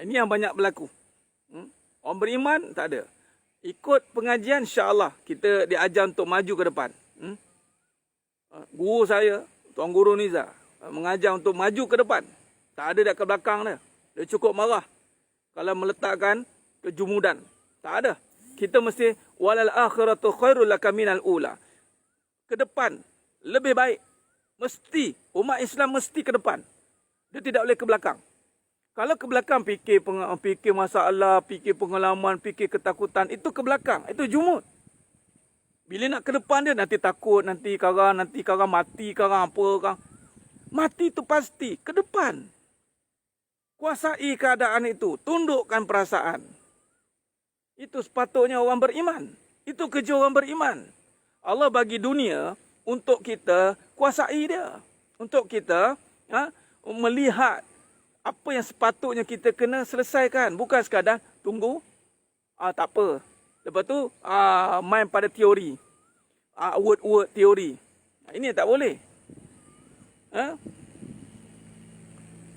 Ini yang banyak berlaku. Orang beriman tak ada. Ikut pengajian, insya-Allah kita diajar untuk maju ke depan. Guru saya, Tuan Guru Niza, mengajar untuk maju ke depan. Tak ada dekat belakang dia. Dia cukup marah kalau meletakkan kejumudan. Tak ada. Kita mesti walal akhiratu khairul laka minal ula. Ke depan lebih baik. Mesti umat Islam mesti ke depan. Dia tidak boleh ke belakang. Kalau ke belakang fikir masalah, fikir pengalaman, fikir ketakutan, itu ke belakang. Itu jumut. Bila nak ke depan dia nanti takut, nanti karang mati, karang apa karang. Mati itu pasti ke depan. Kuasai keadaan itu, tundukkan perasaan. Itu sepatutnya orang beriman. Itu kerja orang beriman. Allah bagi dunia untuk kita kuasai dia. Untuk kita melihat apa yang sepatutnya kita kena selesaikan. Bukan sekadar tunggu. Tak apa. Lepas tu main pada teori. Word teori. Ini tak boleh.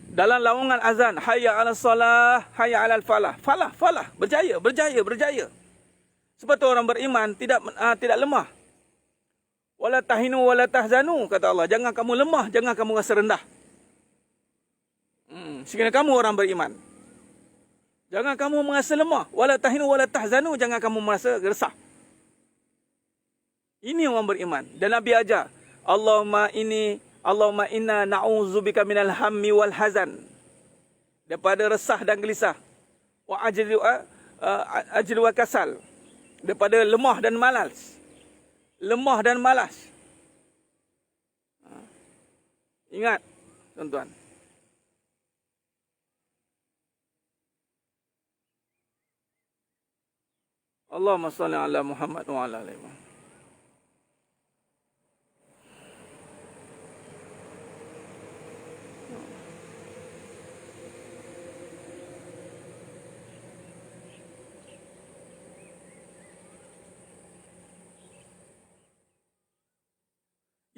Dalam lawangan azan, hayya 'alas salah, hayya 'alal falah. Falah. Berjaya. Sebab tu orang beriman tidak lemah. Wala tahinu wala tahzanu, kata Allah. Jangan kamu lemah, jangan kamu rasa rendah. Sekiranya kamu orang beriman. Jangan kamu merasa lemah. Wala tahinu wala tahzanu, jangan kamu merasa resah. Ini orang beriman. Dan Nabi ajar, Allahumma inna na'udzubika minal hammi wal hazan. Daripada resah dan gelisah. Wa ajli wa kasal. Daripada lemah dan malas. Ingat, tuan-tuan. Allahumma salli ala Muhammad wa ala ali Muhammad.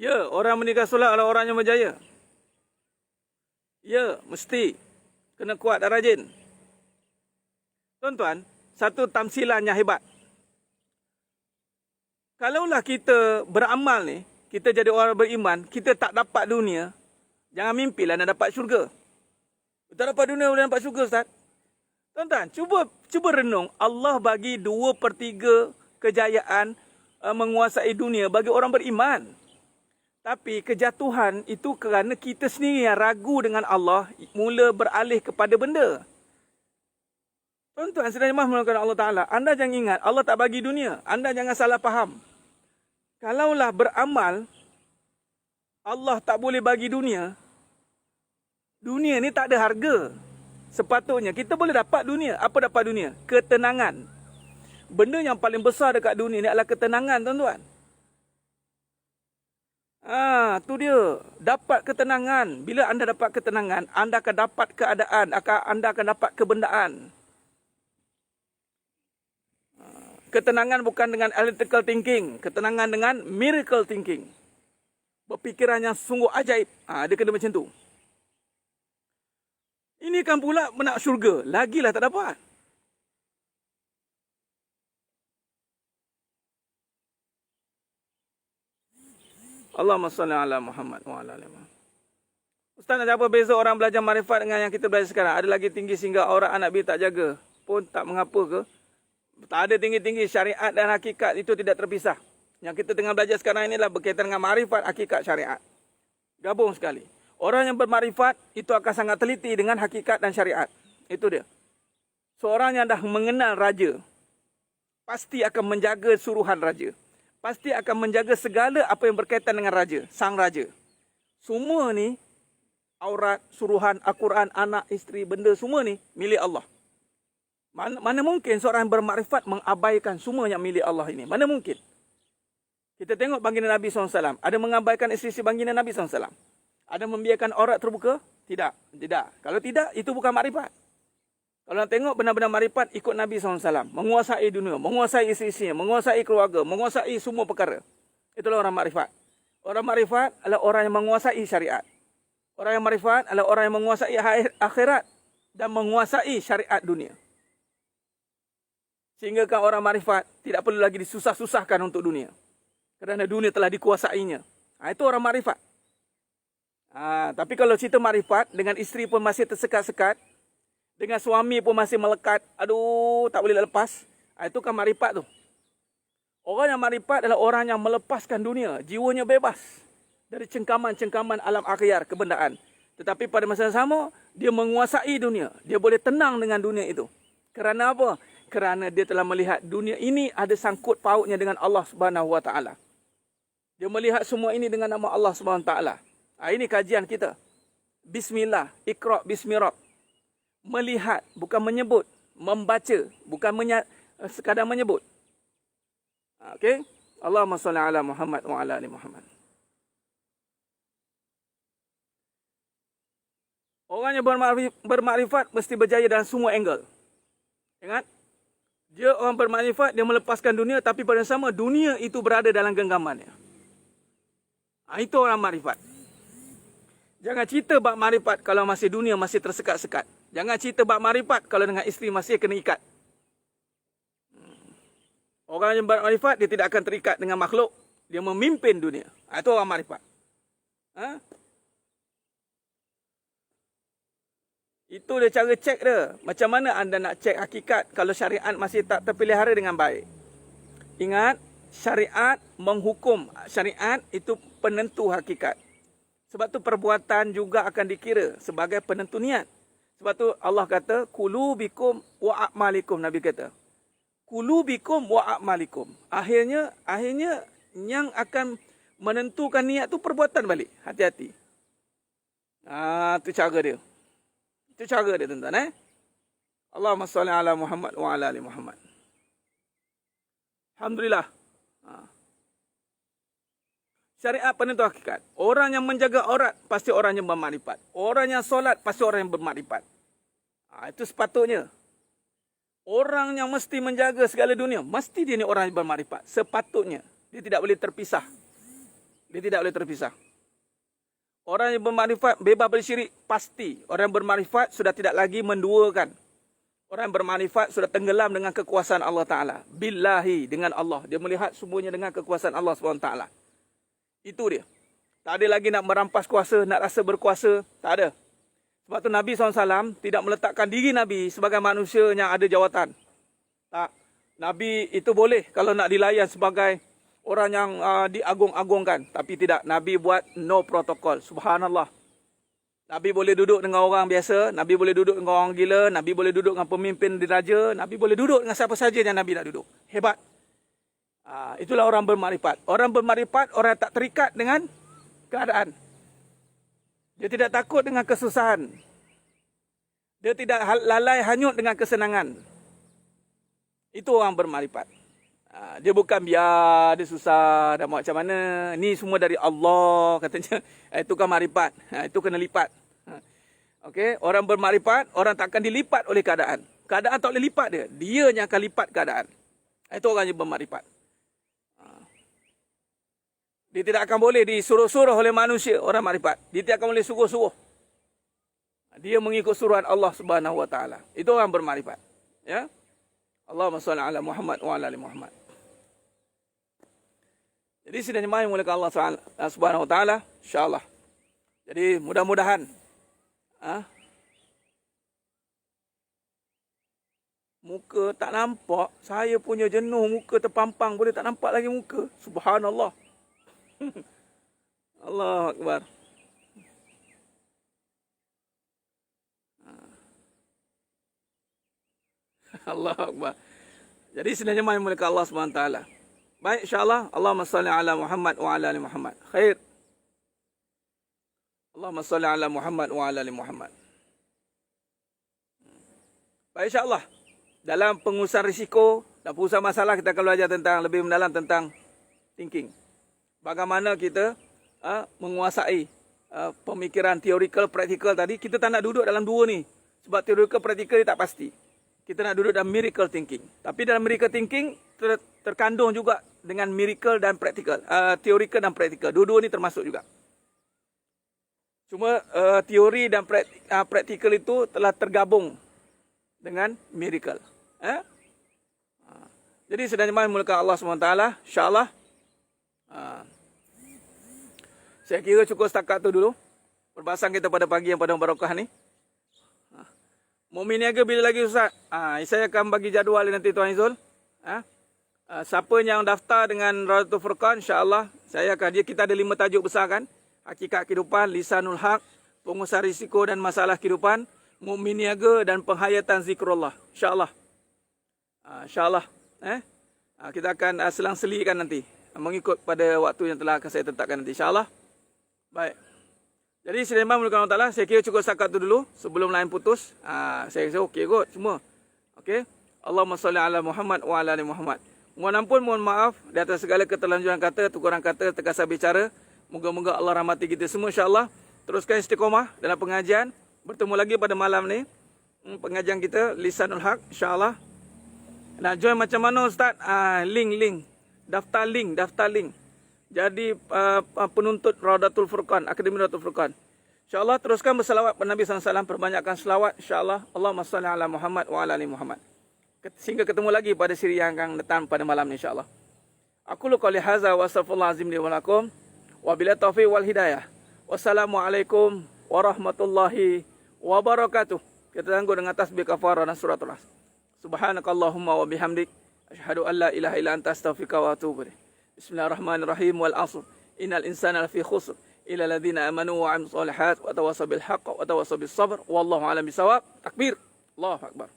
Ya, orang meninggal solat adalah orang yang berjaya. Ya, mesti. Kena kuat dan rajin. Tuan-tuan, satu tamsilan yang hebat. Kalaulah kita beramal ni, kita jadi orang beriman, kita tak dapat dunia, jangan mimpilah nak dapat syurga. Tak dapat dunia, boleh dapat syurga, Ustaz. Tuan-tuan, cuba renung. Allah bagi 2/3 kejayaan menguasai dunia bagi orang beriman. Tapi kejatuhan itu kerana kita sendiri yang ragu dengan Allah, mula beralih kepada benda. Tuan-tuan, sedang mengatakan Allah Ta'ala, anda jangan ingat, Allah tak bagi dunia. Anda jangan salah faham. Kalaulah beramal, Allah tak boleh bagi dunia, dunia ni tak ada harga. Sepatutnya kita boleh dapat dunia. Apa dapat dunia? Ketenangan. Benda yang paling besar dekat dunia ni adalah ketenangan, tuan-tuan. Tu dia. Dapat ketenangan. Bila anda dapat ketenangan, anda akan dapat keadaan, anda akan dapat kebendaan. Ketenangan bukan dengan analytical thinking. Ketenangan dengan miracle thinking. Berfikiran yang sungguh ajaib. Dia kena macam tu. Ini kan pula nak syurga. Lagilah tak dapat. Allahumma salli ala Muhammad wa ala ali Muhammad. Ustaz, nak apa beza orang belajar marifat dengan yang kita belajar sekarang? Ada lagi tinggi sehingga orang anak tak jaga pun tak mengapa ke? Tak ada tinggi-tinggi. Syariat dan hakikat itu tidak terpisah. Yang kita tengah belajar sekarang inilah berkaitan dengan marifat, hakikat, syariat. Gabung sekali. Orang yang bermarifat itu akan sangat teliti dengan hakikat dan syariat. Itu dia. Seorang yang dah mengenal raja, pasti akan menjaga suruhan raja. Pasti akan menjaga segala apa yang berkaitan dengan raja, sang raja. Semua ni, aurat, suruhan, Al-Quran, anak, isteri, benda, semua ni milik Allah. Mana mungkin seorang yang bermakrifat mengabaikan semua yang milik Allah ini? Mana mungkin? Kita tengok baginda Nabi SAW. Ada mengabaikan isteri baginda Nabi SAW? Ada membiarkan aurat terbuka? Tidak. Kalau tidak, itu bukan makrifat. Kalau nak tengok benar-benar makrifat, ikut Nabi SAW. Menguasai dunia, menguasai isteri-isterinya, menguasai keluarga, menguasai semua perkara. Itulah orang makrifat. Orang makrifat adalah orang yang menguasai syariat. Orang yang makrifat adalah orang yang menguasai akhirat dan menguasai syariat dunia. Sehingga kan orang makrifat tidak perlu lagi disusah-susahkan untuk dunia. Kerana dunia telah dikuasainya. Itu orang makrifat. Tapi kalau cerita makrifat, dengan isteri pun masih tersekat-sekat, dengan suami pun masih melekat, aduh tak boleh lepas, itu kan makrifat tu. Orang yang makrifat adalah orang yang melepaskan dunia, jiwanya bebas dari cengkaman-cengkaman alam akhyar, kebendaan. Tetapi pada masa yang sama, dia menguasai dunia. Dia boleh tenang dengan dunia itu. Kerana apa? Kerana dia telah melihat dunia ini ada sangkut pautnya dengan Allah Subhanahu Wa Taala. Dia melihat semua ini dengan nama Allah Subhanahu Wa Taala. Ini kajian kita. Bismillah, Iqra bismi Rabb. Melihat, bukan menyebut. Membaca, bukan sekadar menyebut. Okey? Allahumma salli ala Muhammad wa ala ali Muhammad. Orang yang bermakrifat mesti berjaya dalam semua angle. Ingat? Dia orang bermakrifat, dia melepaskan dunia, tapi pada sama dunia itu berada dalam genggamannya. Itu orang makrifat. Jangan cerita bab makrifat kalau masih dunia masih tersekat-sekat. Jangan cerita bab makrifat kalau dengan isteri masih kena ikat. Orang yang bermakrifat, dia tidak akan terikat dengan makhluk. Dia memimpin dunia. Itu orang makrifat. Itu dia cara cek dia. Macam mana anda nak cek hakikat kalau syariat masih tak terpelihara dengan baik? Ingat, syariat menghukum. Syariat itu penentu hakikat. Sebab tu perbuatan juga akan dikira sebagai penentu niat. Sebab tu Allah kata, Kulu bikum wa a'malikum. Nabi kata, Kulu bikum wa a'malikum. Akhirnya yang akan menentukan niat tu perbuatan balik. Hati-hati. Itu cara dia. Itu cara dia, tuan-tuan. Allahumma salli ala Muhammad wa ala ali Muhammad. Alhamdulillah. Syariat penentu hakikat. Orang yang menjaga aurat, pasti orang yang bermakrifat. Orang yang solat, pasti orang yang bermakrifat. Itu sepatutnya. Orang yang mesti menjaga segala dunia, mesti dia ni orang yang bermakrifat. Sepatutnya. Dia tidak boleh terpisah. Dia tidak boleh terpisah. Orang yang bermakrifat bebas dari syirik pasti. Orang yang bermakrifat sudah tidak lagi menduakan. Orang yang bermakrifat sudah tenggelam dengan kekuasaan Allah Ta'ala. Billahi, dengan Allah. Dia melihat semuanya dengan kekuasaan Allah SWT. Itu dia. Tak ada lagi nak merampas kuasa, nak rasa berkuasa. Tak ada. Sebab tu Nabi SAW tidak meletakkan diri Nabi sebagai manusia yang ada jawatan. Tak. Nabi itu boleh kalau nak dilayan sebagai orang yang diagung-agungkan. Tapi tidak. Nabi buat no protokol. Subhanallah. Nabi boleh duduk dengan orang biasa. Nabi boleh duduk dengan orang gila. Nabi boleh duduk dengan pemimpin diraja. Nabi boleh duduk dengan siapa saja yang Nabi nak duduk. Hebat. Itulah orang bermakrifat. Orang bermakrifat, orang tak terikat dengan keadaan. Dia tidak takut dengan kesusahan. Dia tidak lalai hanyut dengan kesenangan. Itu orang bermakrifat. Dia bukan biar dia susah dan macam mana. Ni semua dari Allah katanya. Itu kan makrifat. Itu kena lipat. Okey, orang bermakrifat, orang takkan dilipat oleh keadaan. Keadaan tak boleh lipat dia. Dia yang akan lipat keadaan. Itu orang yang bermakrifat. Dia tidak akan boleh disuruh-suruh oleh manusia, orang makrifat. Dia tidak akan boleh suruh-suruh. Dia mengikut suruhan Allah Subhanahu Wa Taala. Itu orang bermakrifat. Ya. Allahumma shalli ala Muhammad wa ala ali Muhammad. Jadi sidang jemaah yang dimuliakan Allah Subhanahu Wa Taala, insya-Allah. Jadi mudah-mudahan muka tak nampak, saya punya jenuh muka terpampang boleh tak nampak lagi muka. Subhanallah. Allahu Akbar. Allahu Akbar. Jadi sidang jemaah yang dimuliakan Allah Subhanahu Wa Taala. Baik, insya-Allah. Allahumma shalli ala Muhammad wa ala ali Muhammad. Khair. Allahumma shalli ala Muhammad wa ala ali Muhammad. Baik, insya-Allah. Dalam pengurusan risiko dan pengurusan masalah, kita akan belajar tentang lebih mendalam tentang thinking. Bagaimana kita menguasai pemikiran teorikal, praktikal tadi. Kita tak nak duduk dalam dua ni. Sebab teorikal, praktikal dia tak pasti. Kita nak duduk dalam miracle thinking. Tapi dalam miracle thinking terkandung juga dengan miracle dan praktikal. Teorikal dan praktikal. Dua-dua ni termasuk juga. Cuma teori dan praktikal itu telah tergabung dengan miracle. Jadi sedang jemaah mulakan Allah SWT. InsyaAllah. Saya kira cukup setakat tu dulu. Perbahasan kita pada pagi yang pada barakah ni. Mukmin niaga bila lagi Ustaz? Saya akan bagi jadual nanti Tuan Izul. Siapa yang daftar dengan Radatul Furqan, insya-Allah kita ada 5 tajuk besar kan? Hakikat kehidupan, lisanul haq, pengusaha risiko dan masalah kehidupan, mukmin niaga dan penghayatan zikrullah. Insya-Allah. Insya-Allah, kita akan selang-selikan nanti mengikut pada waktu yang telah akan saya tetapkan nanti, insya-Allah. Baik. Jadi sidang jemaah mulakan Allah Ta'ala, saya kira cukup setakat tu dulu sebelum lain putus. Saya rasa okey kot semua. Okey. Allahumma salli ala Muhammad wa ala ali Muhammad. Mohon ampun, mohon maaf di atas segala keterlanjuran kata, tukuran kata, terkasar bicara. Moga-moga Allah rahmati kita semua, insya-Allah. Teruskan istiqamah dalam pengajian. Bertemu lagi pada malam ni. Pengajian kita Lisanul Haq, insya-Allah. Nak join macam mana Ustaz? Link. Daftar link. Jadi penuntut Radatul Furqan, Akademi Radatul Furqan. InsyaAllah teruskan bersalawat pada Nabi SAW. Perbanyakkan selawat, insyaAllah. Allahumma salli ala Muhammad wa ala ali Muhammad. Sehingga ketemu lagi pada siri yang akan datang pada malam ni, insyaAllah. Aku qouli hadza wa astaghfirullah azim li wa lakum. Wa bila taufiq wal hidayah. Wassalamualaikum warahmatullahi wabarakatuh. Kita tangguh dengan tasbih kafarah dan suratul As. Subhanakallahumma wa bihamdik. Asyhadu an la ilaha illa anta astaghfiruka wa atubu ilaik. Bismillahirrahmanirrahim. Wal 'ashr. Innal insana lafi khusr illa alladziina amanu wa 'amilus shalihat wa tawassaw bil haqq wa tawassaw bis sabr. Wallahu a'lam bisawab. Takbir. Allahu akbar.